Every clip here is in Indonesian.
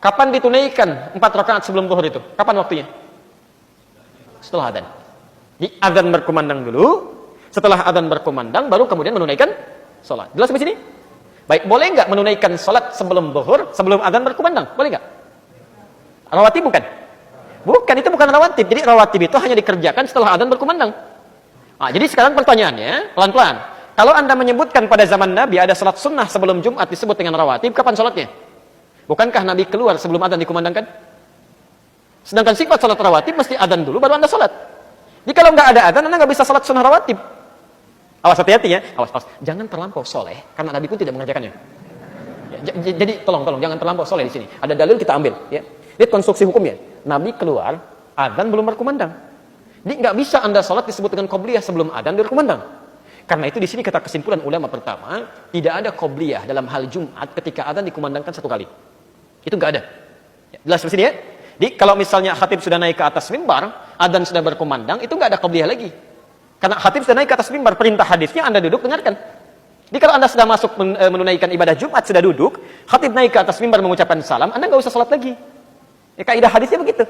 Kapan ditunaikan 4 rakaat sebelum zuhur itu? Kapan waktunya? Setelah adzan. Di adzan berkumandang dulu, setelah adzan berkumandang baru kemudian menunaikan salat. Jelas sampai sini? Baik, boleh enggak menunaikan salat sebelum zuhur, sebelum adzan berkumandang? Boleh enggak? Rawatib bukan? Bukan, itu bukan rawatib. Jadi rawatib itu hanya dikerjakan setelah adzan berkumandang. Nah, jadi sekarang pertanyaannya, pelan-pelan. Kalau Anda menyebutkan pada zaman Nabi ada salat sunnah sebelum Jumat disebut dengan rawatib, kapan salatnya? Bukankah Nabi keluar sebelum adzan dikumandangkan? Sedangkan sifat salat rawatib mesti adzan dulu baru Anda salat. Jadi kalau nggak ada adzan Anda nggak bisa salat sunnah rawatib. Awas, hati-hati ya. Awas. Jangan terlampau soleh karena Nabi pun tidak mengerjakannya. Ya, jadi tolong jangan terlampau soleh di sini. Ada dalil kita ambil. Ya. Lihat konstruksi hukumnya. Nabi keluar, adzan belum berkumandang. Jadi nggak bisa Anda salat disebut dengan qobliyah sebelum adzan berkumandang. Karena itu di sini kata kesimpulan ulama pertama, tidak ada qobliyah dalam hal Jumat ketika adzan dikumandangkan 1 kali. Itu nggak ada. Ya, jelas di sini ya. Jadi kalau misalnya khatib sudah naik ke atas mimbar, adzan sudah berkumandang, itu nggak ada qobliyah lagi. Karena khatib sudah naik ke atas mimbar, perintah hadisnya Anda duduk dengarkan. Jadi kalau Anda sudah masuk menunaikan ibadah Jumat, sudah duduk, khatib naik ke atas mimbar mengucapkan salam, Anda nggak usah salat lagi. Ya, kaidah hadisnya begitu.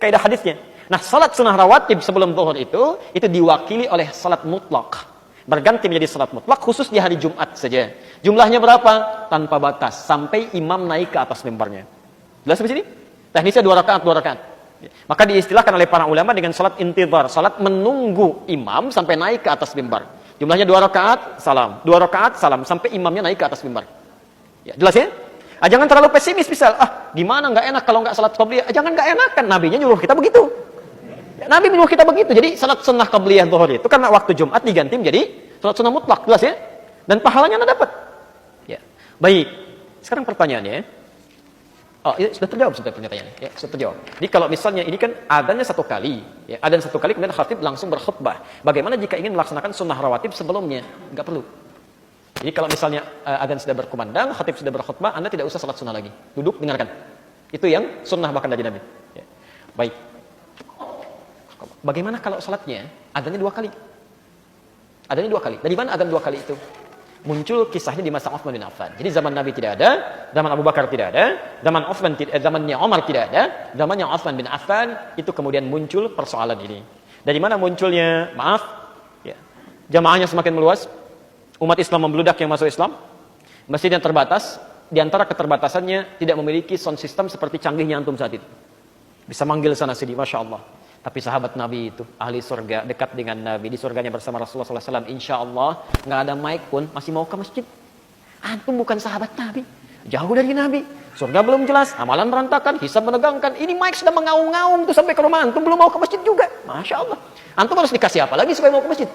Kaidah hadisnya. Nah, salat sunnah rawatib sebelum zuhur itu diwakili oleh salat mutlak. Berganti menjadi salat mutlak khusus di hari Jumat saja. Jumlahnya berapa? Tanpa batas. Sampai imam naik ke atas mimbarnya. Jelas sampai sini? Teknisnya 2 rakaat. Maka diistilahkan oleh para ulama dengan salat intidhar. Salat menunggu imam sampai naik ke atas mimbar. Jumlahnya 2 rakaat, salam. 2 rakaat, salam. Sampai imamnya naik ke atas mimbar. Ya, jelas ya? Jangan terlalu pesimis misal. Gimana nggak enak kalau nggak salat qabliyah? Jangan nggak enakan. Nabinya nyuruh kita begitu. Nabi menyuruh kita begitu. Jadi salat sunnah qabliyah zuhur itu karena waktu Jumat diganti menjadi salat sunnah mutlak, jelas ya? Dan pahalanya Anda dapat. Ya. Baik. Sekarang pertanyaannya. Sudah terjawab sudah pertanyaannya. Ya, sudah terjawab. Jadi kalau misalnya ini kan adzannya 1 kali, ya, adzan 1 kali kemudian khatib langsung berkhutbah. Bagaimana jika ingin melaksanakan sunnah rawatib sebelumnya? Enggak perlu. Jadi kalau misalnya adzan sudah berkumandang, khatib sudah berkhutbah, Anda tidak usah salat sunnah lagi. Duduk dengarkan. Itu yang sunnah bahkan dari Nabi. Ya. Baik. Bagaimana kalau salatnya adzannya 2 kali? Adzannya 2 kali. Dari mana adzan 2 kali itu? Muncul kisahnya di masa Utsman bin Affan. Jadi zaman Nabi tidak ada, zaman Abu Bakar tidak ada, zamannya Umar tidak ada, zamannya Utsman bin Affan itu kemudian muncul persoalan ini. Dari mana munculnya? Maaf, ya. Jamaahnya semakin meluas, umat Islam membludak yang masuk Islam, masjid yang terbatas, di antara keterbatasannya tidak memiliki sound system seperti canggihnya antum saat itu. Bisa manggil sana sini, masya Allah. Tapi sahabat Nabi itu, ahli surga, dekat dengan Nabi, di surganya bersama Rasulullah SAW, insya Allah, nggak ada mic pun, masih mau ke masjid. Antum bukan sahabat Nabi, jauh dari Nabi, surga belum jelas, amalan berantakan, hisab menegangkan, ini mic sudah mengaum-ngaum tuh sampai ke rumah antum, belum mau ke masjid juga. Masya Allah. Antum harus dikasih apa lagi supaya mau ke masjid?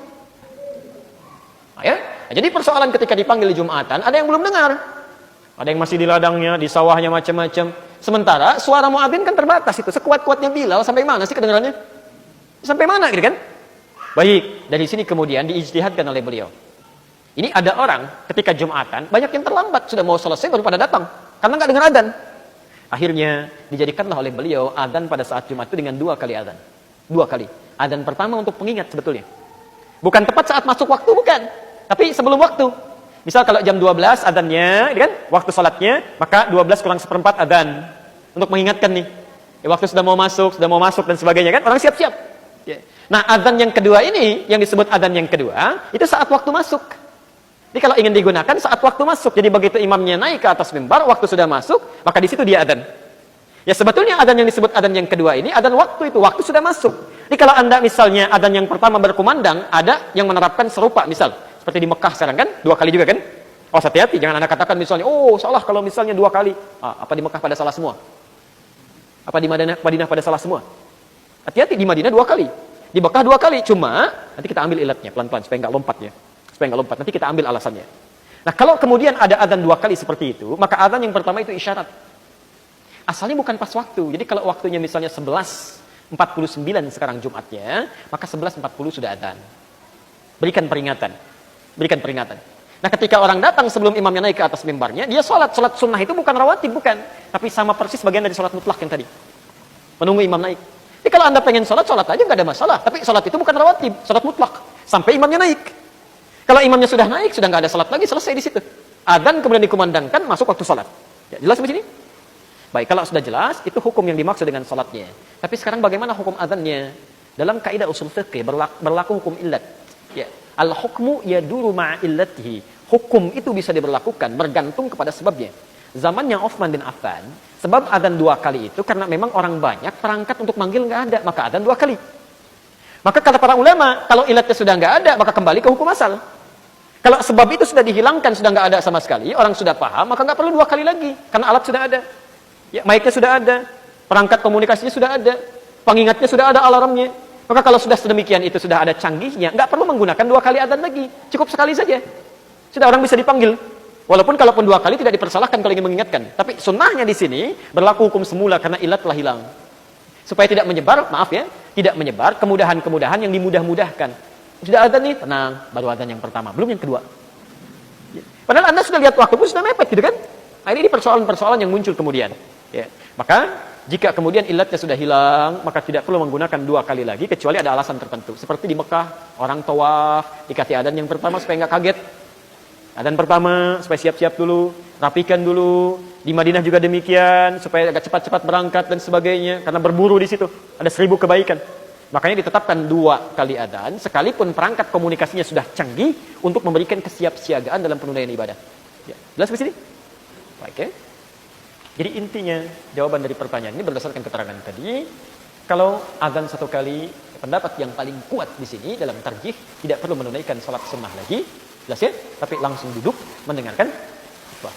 Ya? Jadi persoalan ketika dipanggil di Jumatan, ada yang belum dengar. Ada yang masih di ladangnya, di sawahnya macam-macam. Sementara suara muadzin kan terbatas itu. Sekuat-kuatnya Bilal sampai mana sih kedengarannya? Sampai mana gitu kan? Baik, dari sini kemudian diijtihadkan oleh beliau. Ini ada orang ketika Jumatan, banyak yang terlambat, sudah mau selesai baru pada datang. Karena nggak dengar adzan. Akhirnya dijadikanlah oleh beliau adzan pada saat Jumat itu dengan 2 kali adzan. 2 kali. Adzan pertama untuk pengingat sebetulnya. Bukan tepat saat masuk waktu, bukan. Tapi sebelum waktu. Misal kalau jam 12 adzannya, kan? Waktu salatnya, maka 12 kurang 1/4 adzan. Untuk mengingatkan nih. Ya, waktu sudah mau masuk dan sebagainya kan? Orang siap-siap. Ya. Nah, adzan yang kedua ini, yang disebut adzan yang kedua, itu saat waktu masuk. Jadi kalau ingin digunakan saat waktu masuk. Jadi begitu imamnya naik ke atas mimbar, waktu sudah masuk, maka di situ dia adzan. Ya sebetulnya adzan yang disebut adzan yang kedua ini, adzan waktu itu, waktu sudah masuk. Jadi kalau Anda misalnya adzan yang pertama berkumandang, ada yang menerapkan serupa, misal seperti di Mekah sekarang kan, 2 kali juga kan? Oh, hati-hati, jangan Anda katakan misalnya, oh salah kalau misalnya 2 kali. Apa di Mekah pada salah semua? Apa di Madinah pada salah semua? Hati-hati, di Madinah 2 kali. Di Mekah 2 kali. Cuma, nanti kita ambil ilatnya pelan-pelan, supaya nggak lompat ya. Supaya nggak lompat, nanti kita ambil alasannya. Nah, kalau kemudian ada adzan 2 kali seperti itu, maka adzan yang pertama itu isyarat. Asalnya bukan pas waktu. Jadi kalau waktunya misalnya 11:49 sekarang Jumatnya, maka 11:40 sudah adzan. Berikan peringatan. Nah, ketika orang datang sebelum imamnya naik ke atas mimbarnya, dia sholat sunnah itu bukan rawatib, bukan. Tapi sama persis bagian dari sholat mutlak yang tadi. Menunggu imam naik. Jadi kalau Anda pengen sholat aja nggak ada masalah. Tapi sholat itu bukan rawatib, sholat mutlak. Sampai imamnya naik. Kalau imamnya sudah naik, sudah nggak ada sholat lagi, selesai di situ. Adzan kemudian dikumandangkan, masuk waktu sholat. Ya, jelas sampai sini? Baik, kalau sudah jelas, itu hukum yang dimaksud dengan salatnya. Tapi sekarang bagaimana hukum azannya? Dalam kaidah usul fiqh berlaku hukum illat. Ya, al-hukmu yaduru ma'a illatihi. Hukum itu bisa diberlakukan bergantung kepada sebabnya. Zamannya Utsman bin Affan, sebab adzan 2 kali itu karena memang orang banyak, perangkat untuk manggil nggak ada, maka adzan 2 kali. Maka kata para ulama, kalau illatnya sudah nggak ada, maka kembali ke hukum asal. Kalau sebab itu sudah dihilangkan, sudah nggak ada sama sekali, orang sudah paham, maka nggak perlu 2 kali lagi, karena alat sudah ada. Ya, mic-nya sudah ada, perangkat komunikasinya sudah ada, pengingatnya sudah ada, alarmnya. Maka kalau sudah sedemikian itu sudah ada canggihnya, nggak perlu menggunakan 2 kali adzan lagi, cukup sekali saja. Sudah orang bisa dipanggil. Walaupun kalaupun 2 kali tidak dipersalahkan kalau ingin mengingatkan. Tapi sunnahnya di sini berlaku hukum semula karena ilat telah hilang. Supaya tidak menyebar, maaf ya, tidak menyebar kemudahan-kemudahan yang dimudah-mudahkan. Sudah adzan nih, tenang, baru adzan yang pertama, belum yang kedua. Padahal Anda sudah lihat waktu pun sudah mepet gitu kan? Nah, ini persoalan-persoalan yang muncul kemudian. Ya. Maka jika kemudian ilatnya sudah hilang, maka tidak perlu menggunakan 2 kali lagi kecuali ada alasan tertentu. Seperti di Mekah, orang tawaf dikasih adzan yang pertama supaya nggak kaget. Adzan pertama supaya siap-siap dulu, rapikan dulu. Di Madinah juga demikian supaya agak cepat-cepat berangkat dan sebagainya karena berburu di situ. Ada 1000 kebaikan. Makanya ditetapkan 2 kali adzan sekalipun perangkat komunikasinya sudah canggih untuk memberikan kesiapsiagaan dalam penunaian ibadah. Ya, jelas di sini? Baik ya. Jadi intinya jawaban dari pertanyaan ini berdasarkan keterangan tadi, kalau adzan 1 kali, pendapat yang paling kuat di sini dalam tarjih tidak perlu menunaikan salat sunnah lagi, jelas ya, tapi langsung duduk mendengarkan khutbah.